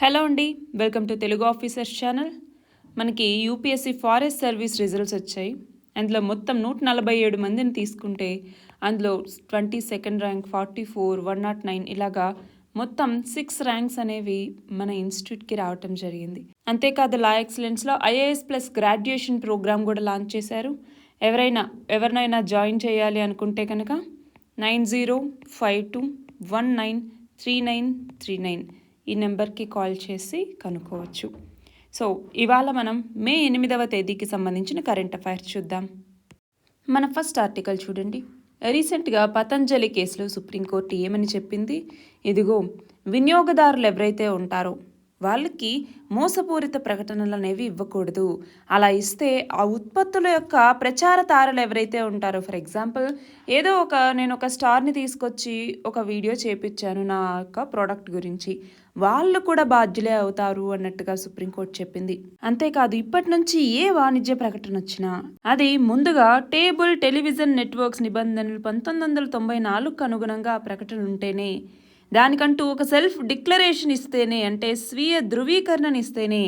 Hello అండి, welcome to Telugu officers channel. మనకి UPSC forest service results వచ్చాయి. అందులో మొత్తం 147 మందిని తీసుకుంటే అందులో 22nd ర్యాంక్, 44, 109 ఇలాగా మొత్తం 6 ర్యాంక్స్ అనేవి మన ఇన్స్టిట్యూట్కి రావటం జరిగింది. అంతేకాదు లా ఎక్సలెన్స్లో ఐఏఎస్ ప్లస్ గ్రాడ్యుయేషన్ ప్రోగ్రామ్ కూడా లాంచ్ చేశారు. ఎవరినైనా జాయిన్ చేయాలి అనుకుంటే కనుక 9052193939 ఈ నెంబర్కి కాల్ చేసి కనుక్కోవచ్చు. సో ఇవాళ మనం మే 8వ తేదీకి సంబంధించిన కరెంట్ అఫైర్స్ చూద్దాం. మన ఫస్ట్ ఆర్టికల్ చూడండి. రీసెంట్గా పతంజలి కేసులో సుప్రీంకోర్టు ఏమని చెప్పింది? ఇదిగో, వినియోగదారులు ఎవరైతే ఉంటారో వాళ్ళకి మోసపూరిత ప్రకటనలు అనేవి ఇవ్వకూడదు. అలా ఇస్తే ఆ ఉత్పత్తుల యొక్క ప్రచారదారులు ఎవరైతే ఉంటారో, ఫర్ ఎగ్జాంపుల్ నేను ఒక స్టార్ని తీసుకొచ్చి ఒక వీడియో చేపించాను నా యొక్క ప్రోడక్ట్ గురించి, వాళ్ళు కూడా బాధ్యులే అవుతారు అన్నట్టుగా సుప్రీంకోర్టు చెప్పింది. అంతేకాదు ఇప్పటి నుంచి ఏ వాణిజ్య ప్రకటన వచ్చినా అది ముందుగా టేబుల్ టెలివిజన్ నెట్వర్క్స్ నిబంధనలు 1994కు అనుగుణంగా ప్రకటన ఉంటేనే, దానికంటూ ఒక సెల్ఫ్ డిక్లరేషన్ ఇస్తేనే, అంటే స్వీయ ధృవీకరణను ఇస్తేనే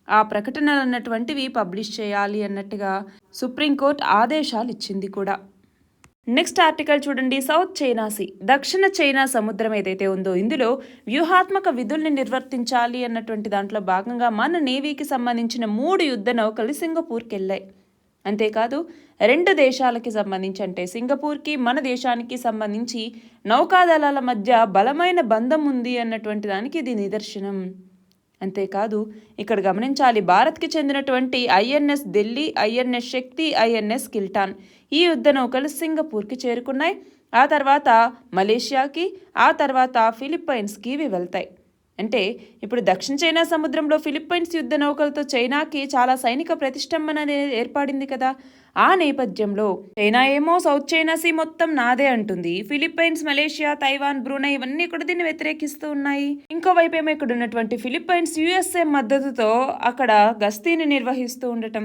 ఆ ప్రకటనలు అన్నటువంటివి పబ్లిష్ చేయాలి అన్నట్టుగా సుప్రీంకోర్టు ఆదేశాలు ఇచ్చింది కూడా. నెక్స్ట్ ఆర్టికల్ చూడండి. సౌత్ చైనా సీ, దక్షిణ చైనా సముద్రం ఏదైతే ఉందో ఇందులో వ్యూహాత్మక విధుల్ని నిర్వర్తించాలి అన్నటువంటి దాంట్లో భాగంగా మన నేవీకి సంబంధించిన 3 యుద్ధ నౌకలు సింగపూర్కి వెళ్ళాయి. అంతేకాదు 2 దేశాలకి సంబంధించి, అంటే సింగపూర్కి మన దేశానికి సంబంధించి నౌకాదళాల మధ్య బలమైన బంధం ఉంది అన్నటువంటి దానికి ఇది నిదర్శనం. అంతేకాదు ఇక్కడ గమనించాలి, భారత్కి చెందినటువంటి ఐఎన్ఎస్ ఢిల్లీ, ఐఎన్ఎస్ శక్తి, ఐఎన్ఎస్ కిల్టాన్ ఈ యుద్ధ నౌకలు సింగపూర్కి చేరుకున్నాయి. ఆ తర్వాత మలేషియాకి, ఆ తర్వాత ఫిలిప్పైన్స్కి ఇవి వెళ్తాయి. అంటే ఇప్పుడు దక్షిణ చైనా సముద్రంలో ఫిలిప్పైన్స్ యుద్ధ నౌకలతో చైనాకి చాలా సైనిక ప్రతిష్టంభన అనేది ఏర్పడింది కదా. ఆ నేపథ్యంలో చైనా ఏమో సౌత్ చైనా సీ మొత్తం నాదే అంటుంది. ఫిలిప్పైన్స్, మలేషియా, తైవాన్, బ్రూనై ఇవన్నీ కూడా దీన్ని వ్యతిరేకిస్తూ ఉన్నాయి. ఇంకోవైపు ఏమో ఇక్కడ ఉన్నటువంటి ఫిలిప్పైన్స్ యుఎస్ఏ మద్దతుతో అక్కడ గస్తీని నిర్వహిస్తూ ఉండటం,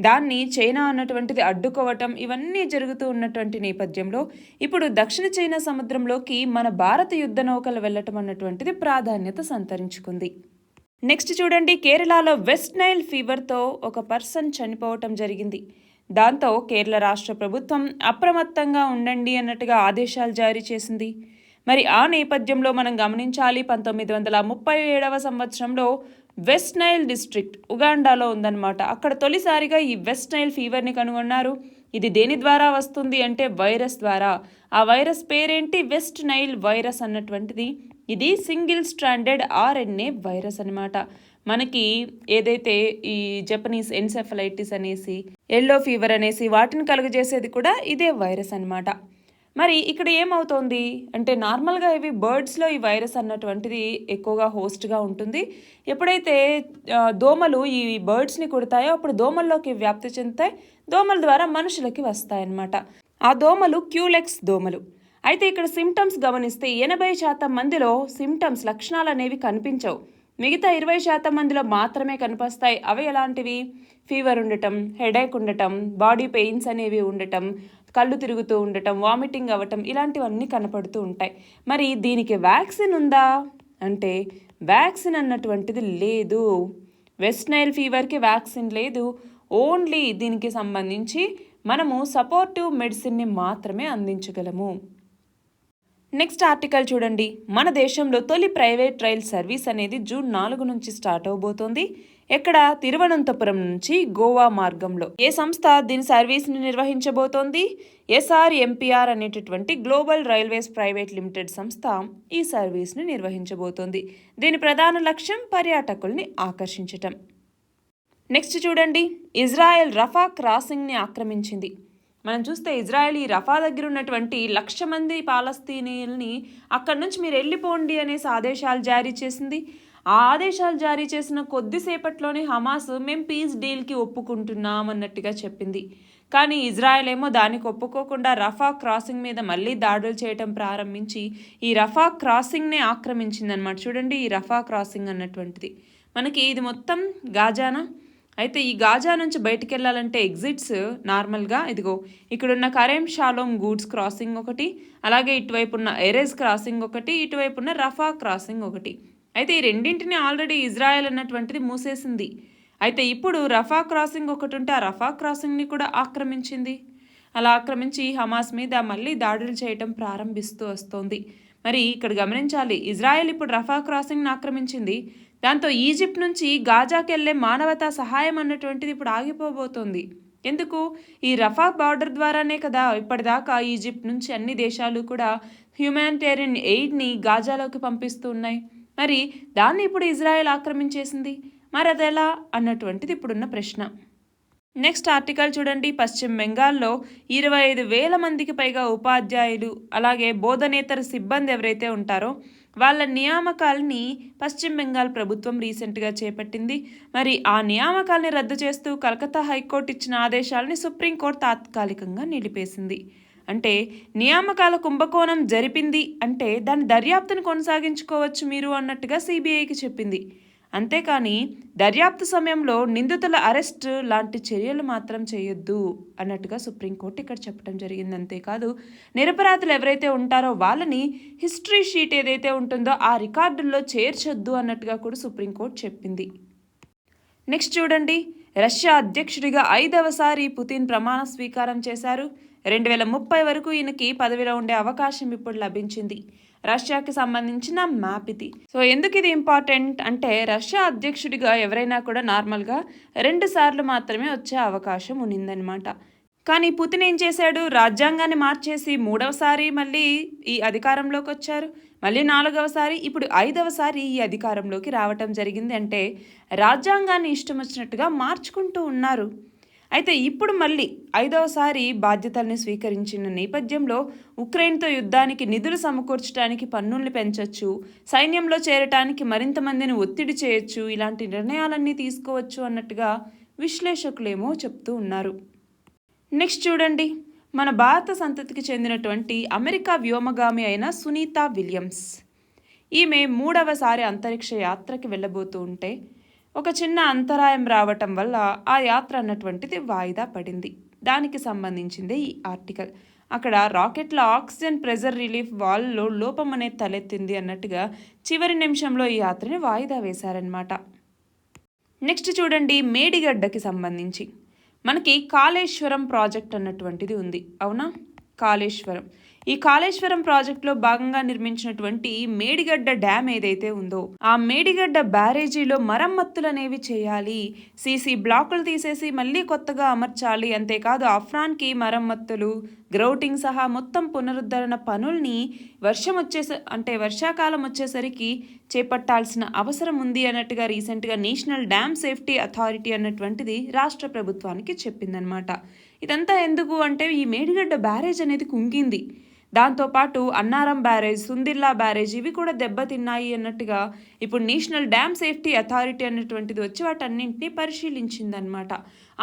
దాన్ని చైనా అన్నటువంటిది అడ్డుకోవటం, ఇవన్నీ జరుగుతూ ఉన్నటువంటి నేపథ్యంలో ఇప్పుడు దక్షిణ చైనా సముద్రంలోకి మన భారత యుద్ధ నౌకలు వెళ్ళటం అన్నటువంటిది ప్రాధాన్యత సంతరించుకుంది. నెక్స్ట్ చూడండి. కేరళలో వెస్ట్ నైల్ ఫీవర్తో ఒక పర్సన్ చనిపోవటం జరిగింది. దాంతో కేరళ రాష్ట్ర ప్రభుత్వం అప్రమత్తంగా ఉండండి అన్నట్టుగా ఆదేశాలు జారీ చేసింది. మరి ఆ నేపథ్యంలో మనం గమనించాలి, 1937వ సంవత్సరంలో వెస్ట్ నైల్ డిస్ట్రిక్ట్ ఉగాండాలో ఉందన్నమాట. అక్కడ తొలిసారిగా ఈ వెస్ట్ నైల్ ఫీవర్ని కనుగొన్నారు. ఇది దేని ద్వారా వస్తుంది అంటే వైరస్ ద్వారా. ఆ వైరస్ పేరేంటి? వెస్ట్ నైల్ వైరస్ అన్నటువంటిది. ఇది సింగిల్ స్ట్రాండెడ్ ఆర్ఎన్ఏ వైరస్ అనమాట. మనకి ఏదైతే ఈ జపనీస్ ఎన్సెఫలైటిస్ అనేసి, ఎల్లో ఫీవర్ అనేసి వాటిని కలుగజేసేది కూడా ఇదే వైరస్ అనమాట. మరి ఇక్కడ ఏమవుతోంది అంటే, నార్మల్గా ఇవి బర్డ్స్లో ఈ వైరస్ అన్నటువంటిది ఎక్కువగా హోస్ట్గా ఉంటుంది. ఎప్పుడైతే దోమలు ఈ బర్డ్స్ని కుడతాయో అప్పుడు దోమల్లోకి వ్యాప్తి చెందుతాయి. దోమల ద్వారా మనుషులకి వస్తాయన్నమాట. ఆ దోమలు క్యూలెక్స్ దోమలు. అయితే ఇక్కడ సిమ్టమ్స్ గమనిస్తే 80% మందిలో సిమ్టమ్స్ లక్షణాలు అనేవి కనిపించవు. మిగతా 20% మందిలో మాత్రమే కనిపిస్తాయి. అవి ఎలాంటివి? ఫీవర్ ఉండటం, హెడేక్ ఉండటం, బాడీ పెయిన్స్ అనేవి ఉండటం, కళ్ళు తిరుగుతూ ఉండటం, వామిటింగ్ అవ్వటం, ఇలాంటివన్నీ కనపడుతూ ఉంటాయి. మరి దీనికి వ్యాక్సిన్ ఉందా అంటే వ్యాక్సిన్ అన్నటువంటిది లేదు. వెస్ట్ నైల్ ఫీవర్కి వ్యాక్సిన్ లేదు. ఓన్లీ దీనికి సంబంధించి మనము సపోర్టివ్ మెడిసిన్ని మాత్రమే అందించగలము. నెక్స్ట్ ఆర్టికల్ చూడండి. మన దేశంలో తొలి ప్రైవేట్ రైల్ సర్వీస్ అనేది జూన్ 4 నుంచి స్టార్ట్ అవబోతోంది. ఎక్కడ? తిరువనంతపురం నుంచి గోవా మార్గంలో. ఏ సంస్థ దీని సర్వీస్ని నిర్వహించబోతోంది? SRMPR అనేటటువంటి గ్లోబల్ రైల్వేస్ ప్రైవేట్ లిమిటెడ్ సంస్థ ఈ సర్వీస్ని నిర్వహించబోతోంది. దీని ప్రధాన లక్ష్యం పర్యాటకుల్ని ఆకర్షించటం. నెక్స్ట్ చూడండి. ఇజ్రాయెల్ రఫా క్రాసింగ్ని ఆక్రమించింది. మనం చూస్తే ఇజ్రాయెల్ ఈ రఫా దగ్గర ఉన్నటువంటి 1,00,000 మంది పాలస్తీనియల్ని అక్కడి నుంచి మీరు వెళ్ళిపోండి అనేసి ఆదేశాలు జారీ చేసింది. ఆ ఆదేశాలు జారీ చేసిన కొద్దిసేపట్లోనే హమాస్ మేము పీస్ డీల్కి ఒప్పుకుంటున్నాం అన్నట్టుగా చెప్పింది. కానీ ఇజ్రాయెల్ ఏమో దానికి ఒప్పుకోకుండా రఫా క్రాసింగ్ మీద మళ్ళీ దాడులు చేయటం ప్రారంభించి ఈ రఫా క్రాసింగ్నే ఆక్రమించిందనమాట. చూడండి, ఈ రఫా క్రాసింగ్ అన్నటువంటిది మనకి ఇది మొత్తం గాజానా. అయితే ఈ గాజా నుంచి బయటికి వెళ్ళాలంటే ఎగ్జిట్స్ నార్మల్గా ఇదిగో ఇక్కడున్న కరేమ్ షాలోమ్ గూడ్స్ క్రాసింగ్ ఒకటి, అలాగే ఇటువైపు ఉన్న ఎరెజ్ క్రాసింగ్ ఒకటి, ఇటువైపు ఉన్న రఫా క్రాసింగ్ ఒకటి. అయితే ఈ రెండింటిని ఆల్రెడీ ఇజ్రాయెల్ అన్నటువంటిది మూసేసింది. అయితే ఇప్పుడు రఫా క్రాసింగ్ ఒకటి ఉంటే ఆ రఫా క్రాసింగ్ని కూడా ఆక్రమించింది. అలా ఆక్రమించి హమాస్ మీద మళ్ళీ దాడులు చేయటం ప్రారంభిస్తూ వస్తోంది. మరి ఇక్కడ గమనించాలి, ఇజ్రాయెల్ ఇప్పుడు రఫా క్రాసింగ్ని ఆక్రమించింది. దాంతో ఈజిప్ట్ నుంచి గాజాకి వెళ్లే మానవతా సహాయం అన్నటువంటిది ఇప్పుడు ఆగిపోబోతోంది. ఎందుకు? ఈ రఫా బార్డర్ ద్వారానే కదా ఇప్పటిదాకా ఈజిప్ట్ నుంచి అన్ని దేశాలు కూడా హ్యూమానిటేరియన్ ఎయిడ్ని గాజాలోకి పంపిస్తూ ఉన్నాయి. మరి దాన్ని ఇప్పుడు ఇజ్రాయెల్ ఆక్రమించేసింది. మరి అదెలా అన్నటువంటిది ఇప్పుడున్న ప్రశ్న. నెక్స్ట్ ఆర్టికల్ చూడండి. పశ్చిమ బెంగాల్లో 25,000 మందికి పైగా ఉపాధ్యాయులు అలాగే బోధనేతర సిబ్బంది ఎవరైతే ఉంటారో వాళ్ళ నియామకాలని పశ్చిమ బెంగాల్ ప్రభుత్వం రీసెంట్గా చేపట్టింది. మరి ఆ నియామకాలని రద్దు చేస్తూ కలకత్తా హైకోర్టు ఇచ్చిన ఆదేశాలని సుప్రీంకోర్టు తాత్కాలికంగా నిలిపేసింది. అంటే నియామకాల కుంభకోణం జరిపింది అంటే దాని దర్యాప్తును కొనసాగించుకోవచ్చు మీరు అన్నట్టుగా సిబిఐకి చెప్పింది. అంతేకాని దర్యాప్తు సమయంలో నిందితుల అరెస్ట్ లాంటి చర్యలు మాత్రం చేయొద్దు అన్నట్టుగా సుప్రీంకోర్టు ఇక్కడ చెప్పడం జరిగింది. అంతేకాదు నిరపరాధులు ఎవరైతే ఉంటారో వాళ్ళని హిస్టరీ షీట్ ఏదైతే ఉంటుందో ఆ రికార్డుల్లో చేర్చొద్దు అన్నట్టుగా కూడా సుప్రీంకోర్టు చెప్పింది. నెక్స్ట్ చూడండి. రష్యా అధ్యక్షుడిగా 5వసారి పుతిన్ ప్రమాణ స్వీకారం చేశారు. 2030 వరకు ఈయనకి పదవిలో ఉండే అవకాశం ఇప్పుడు లభించింది. రష్యాకి సంబంధించిన మ్యాప్ ఇది. సో ఎందుకు ఇది ఇంపార్టెంట్ అంటే రష్యా అధ్యక్షుడిగా ఎవరైనా కూడా నార్మల్గా 2 సార్లు మాత్రమే వచ్చే అవకాశం ఉన్నిందనమాట. కానీ పుతిన్ ఏం చేశాడు? రాజ్యాంగాన్ని మార్చేసి 3వసారి మళ్ళీ ఈ అధికారంలోకి వచ్చారు. మళ్ళీ 4వసారి, ఇప్పుడు 5వసారి ఈ అధికారంలోకి రావటం జరిగింది. అంటే రాజ్యాంగాన్ని ఇష్టం వచ్చినట్టుగా మార్చుకుంటూ ఉన్నారు. అయితే ఇప్పుడు మళ్ళీ 5వసారి బాధ్యతల్ని స్వీకరించిన నేపథ్యంలో ఉక్రెయిన్తో యుద్ధానికి నిధులు సమకూర్చడానికి పన్నుల్ని పెంచవచ్చు, సైన్యంలో చేరటానికి మరింత మందిని ఒత్తిడి చేయొచ్చు, ఇలాంటి నిర్ణయాలన్నీ తీసుకోవచ్చు అన్నట్టుగా విశ్లేషకులేమో చెప్తూ ఉన్నారు. నెక్స్ట్ చూడండి. మన భారత సంతతికి చెందినటువంటి అమెరికా వ్యోమగామి అయిన సునీత విలియమ్స్, ఈమె 3వసారి అంతరిక్ష యాత్రకి వెళ్ళబోతూ ఉంటే ఒక చిన్న అంతరాయం రావటం వల్ల ఆ యాత్ర అన్నటువంటిది వాయిదా పడింది. దానికి సంబంధించిందే ఈ ఆర్టికల్. అక్కడ రాకెట్ల ఆక్సిజన్ ప్రెజర్ రిలీఫ్ వాల్వ్లో లోపం అనేది తలెత్తింది అన్నట్టుగా చివరి నిమిషంలో ఈ యాత్రని వాయిదా వేశారనమాట. నెక్స్ట్ చూడండి. మేడిగడ్డకి సంబంధించి మనకి కాళేశ్వరం ప్రాజెక్ట్ అన్నటువంటిది ఉంది, అవునా? కాళేశ్వరం, ఈ కాళేశ్వరం ప్రాజెక్టులో భాగంగా నిర్మించినటువంటి మేడిగడ్డ డ్యామ్ ఏదైతే ఉందో ఆ మేడిగడ్డ బ్యారేజీలో మరమ్మతులు అనేవి చేయాలి. సీసీ బ్లాకులు తీసేసి మళ్ళీ కొత్తగా అమర్చాలి. అంతేకాదు అఫ్రాన్కి మరమ్మతులు, గ్రౌటింగ్ సహా మొత్తం పునరుద్ధరణ పనుల్ని వర్షాకాలం వచ్చేసరికి చేపట్టాల్సిన అవసరం ఉంది అన్నట్టుగా రీసెంట్గా నేషనల్ డ్యామ్ సేఫ్టీ అథారిటీ అన్నటువంటిది రాష్ట్ర ప్రభుత్వానికి చెప్పిందనమాట. ఇదంతా ఎందుకు అంటే ఈ మేడిగడ్డ బ్యారేజ్ అనేది కుంగింది. దాంతోపాటు అన్నారం బ్యారేజ్, సుందిల్లా బ్యారేజ్ ఇవి కూడా దెబ్బతిన్నాయి అన్నట్టుగా ఇప్పుడు నేషనల్ డ్యామ్ సేఫ్టీ అథారిటీ అన్నటువంటిది వచ్చి వాటన్నింటినీ పరిశీలించిందనమాట.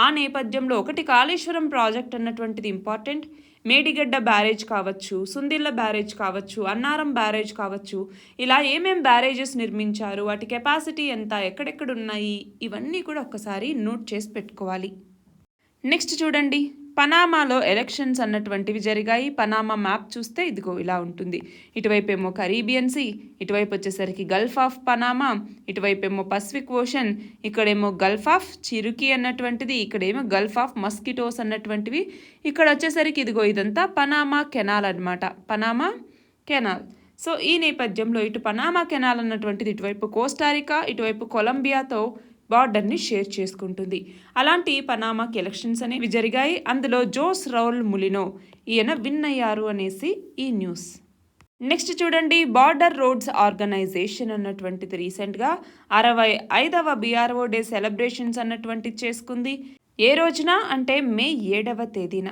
ఆ నేపథ్యంలో ఒకటి కాళేశ్వరం ప్రాజెక్ట్ అన్నటువంటిది ఇంపార్టెంట్. మేడిగడ్డ బ్యారేజ్ కావచ్చు, సుందిల్ల బ్యారేజ్ కావచ్చు, అన్నారం బ్యారేజ్ కావచ్చు, ఇలా ఏమేం బ్యారేజెస్ నిర్మించారు, వాటి కెపాసిటీ ఎంత, ఎక్కడెక్కడ ఉన్నాయి, ఇవన్నీ కూడా ఒక్కసారి నోట్ చేసి పెట్టుకోవాలి. నెక్స్ట్ చూడండి. పనామాలో ఎలక్షన్స్ అన్నటువంటివి జరిగాయి. పనామా మ్యాప్ చూస్తే ఇదిగో ఇలా ఉంటుంది. ఇటువైపు ఏమో కరీబియన్ సీ, ఇటువైపు వచ్చేసరికి గల్ఫ్ ఆఫ్ పనామా, ఇటువైపు ఏమో పసిఫిక్ ఓషన్, ఇక్కడేమో గల్ఫ్ ఆఫ్ చిరుకి అన్నటువంటిది, ఇక్కడేమో గల్ఫ్ ఆఫ్ మస్కిటోస్ అన్నటువంటివి. ఇక్కడ వచ్చేసరికి ఇదిగో ఇదంతా పనామా కెనాల్ అనమాట, పనామా కెనాల్. సో ఈ నేపథ్యంలో ఇటు పనామా కెనాల్ అన్నటువంటిది ఇటువైపు కోస్టారికా, ఇటువైపు కొలంబియాతో బార్డర్ని షేర్ చేసుకుంటుంది. అలాంటి పనామాకి ఎలక్షన్స్ అనేవి జరిగాయి. అందులో జోస్ రౌల్ ములినో ఈయన విన్ అయ్యారు అనేసి ఈ న్యూస్. నెక్స్ట్ చూడండి. బార్డర్ రోడ్స్ ఆర్గనైజేషన్ అన్నటువంటిది రీసెంట్గా 65వ BRO డే సెలబ్రేషన్స్ అన్నటువంటిది చేసుకుంది. ఏ రోజున అంటే మే 7వ తేదీన.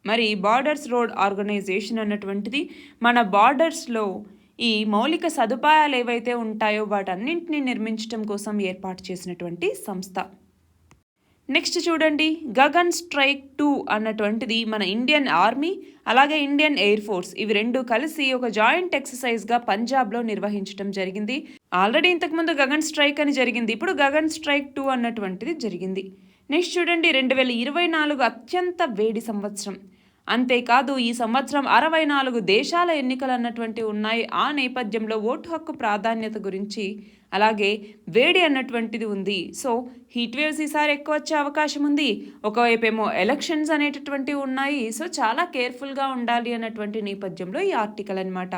మరి బార్డర్స్ రోడ్ ఆర్గనైజేషన్ అన్నటువంటిది మన బార్డర్స్లో ఈ మౌలిక సదుపాయాలు ఏవైతే ఉంటాయో వాటన్నింటినీ నిర్మించడం కోసం ఏర్పాటు చేసినటువంటి సంస్థ. నెక్స్ట్ చూడండి. గగన్ స్ట్రైక్ 2 అన్నటువంటిది మన ఇండియన్ ఆర్మీ అలాగే ఇండియన్ ఎయిర్ ఫోర్స్ ఇవి రెండు కలిసి ఒక జాయింట్ ఎక్సర్సైజ్గా పంజాబ్లో నిర్వహించడం జరిగింది. ఆల్రెడీ ఇంతకుముందు గగన్ స్ట్రైక్ అని జరిగింది, ఇప్పుడు గగన్ స్ట్రైక్ 2 అన్నటువంటిది జరిగింది. నెక్స్ట్ చూడండి. 2024 అత్యంత వేడి సంవత్సరం. అంతేకాదు ఈ సంవత్సరం 64 దేశాల ఎన్నికలు అన్నటువంటి ఉన్నాయి. ఆ నేపథ్యంలో ఓటు హక్కు ప్రాధాన్యత గురించి, అలాగే వేడి అన్నటువంటిది ఉంది. సో హీట్ వేవ్స్ ఈసారి ఎక్కువ వచ్చే అవకాశం ఉంది. ఒకవైపేమో ఎలక్షన్స్ అనేటటువంటివి ఉన్నాయి. సో చాలా కేర్ఫుల్గా ఉండాలి అన్నటువంటి నేపథ్యంలో ఈ ఆర్టికల్ అన్నమాట.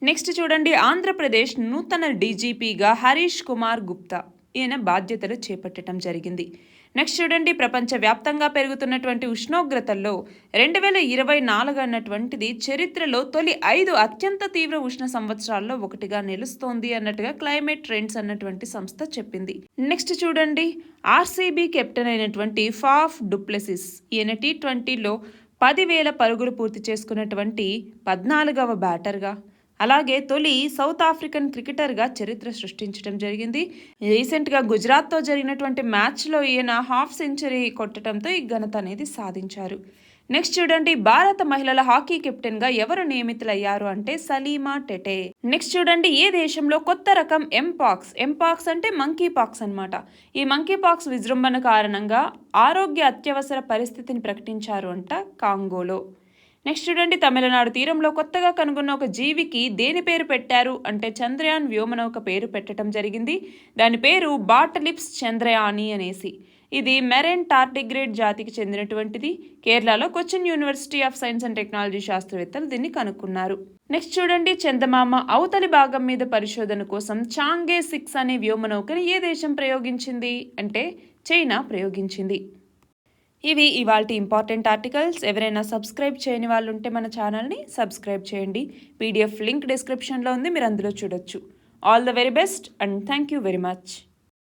నెక్స్ట్ చూడండి, ఆంధ్రప్రదేశ్ నూతన డీజీపీగా హరీష్ కుమార్ గుప్తా ఈయన బాధ్యతలు చేపట్టడం జరిగింది. నెక్స్ట్ చూడండి, ప్రపంచవ్యాప్తంగా పెరుగుతున్నటువంటి ఉష్ణోగ్రతల్లో 2024 అన్నటువంటిది చరిత్రలో తొలి 5 అత్యంత తీవ్ర ఉష్ణ సంవత్సరాల్లో ఒకటిగా నిలుస్తోంది అన్నట్టుగా క్లైమేట్ ట్రెండ్స్ అన్నటువంటి సంస్థ చెప్పింది. నెక్స్ట్ చూడండి, ఆర్సీబీ కెప్టెన్ అయినటువంటి ఫాఫ్ డుప్లెసిస్ ఈయన T20లో 10,000 పరుగులు పూర్తి చేసుకున్నటువంటి 14వ బ్యాటర్గా, అలాగే తొలి సౌత్ ఆఫ్రికన్ క్రికెటర్గా చరిత్ర సృష్టించడం జరిగింది. రీసెంట్గా గుజరాత్తో జరిగినటువంటి మ్యాచ్లో ఈయన హాఫ్ సెంచరీ కొట్టడంతో ఈ ఘనత అనేది సాధించారు. నెక్స్ట్ చూడండి, భారత మహిళల హాకీ కెప్టెన్గా ఎవరు నియమితులయ్యారు అంటే సలీమా టెటే. నెక్స్ట్ చూడండి, ఏ దేశంలో కొత్త రకం ఎంపాక్స్ అంటే మంకీ పాక్స్ అనమాట. ఈ మంకీ పాక్స్ విజృంభణ కారణంగా ఆరోగ్య అత్యవసర పరిస్థితిని ప్రకటించారు అంట కాంగోలో. నెక్స్ట్ చూడండి, తమిళనాడు తీరంలో కొత్తగా కనుగొన్న ఒక జీవికి దేని పేరు పెట్టారు అంటే చంద్రయాన్ వ్యోమనౌక పేరు పెట్టడం జరిగింది. దాని పేరు బాటలిప్స్ చంద్రయాని అనేసి. ఇది మెరైన్ టార్డిగ్రేడ్ జాతికి చెందినటువంటిది. కేరళలో Cochin university of science and technology శాస్త్రవేత్తలు దీన్ని కనుక్కున్నారు. నెక్స్ట్ చూడండి, చందమామ అవతలి భాగం మీద పరిశోధన కోసం చాంగే 6 అనే వ్యోమనౌకని ఏ దేశం ప్రయోగించింది అంటే చైనా ప్రయోగించింది. ఇవి ఇవాల్టి ఇంపార్టెంట్ ఆర్టికల్స్. ఎవరైనా సబ్స్క్రైబ్ చేయని వాళ్ళు ఉంటే మన ఛానల్ని సబ్స్క్రైబ్ చేయండి. PDF లింక్ డిస్క్రిప్షన్లో ఉంది, మీరు అందులో చూడొచ్చు. All the very best and thank you very much.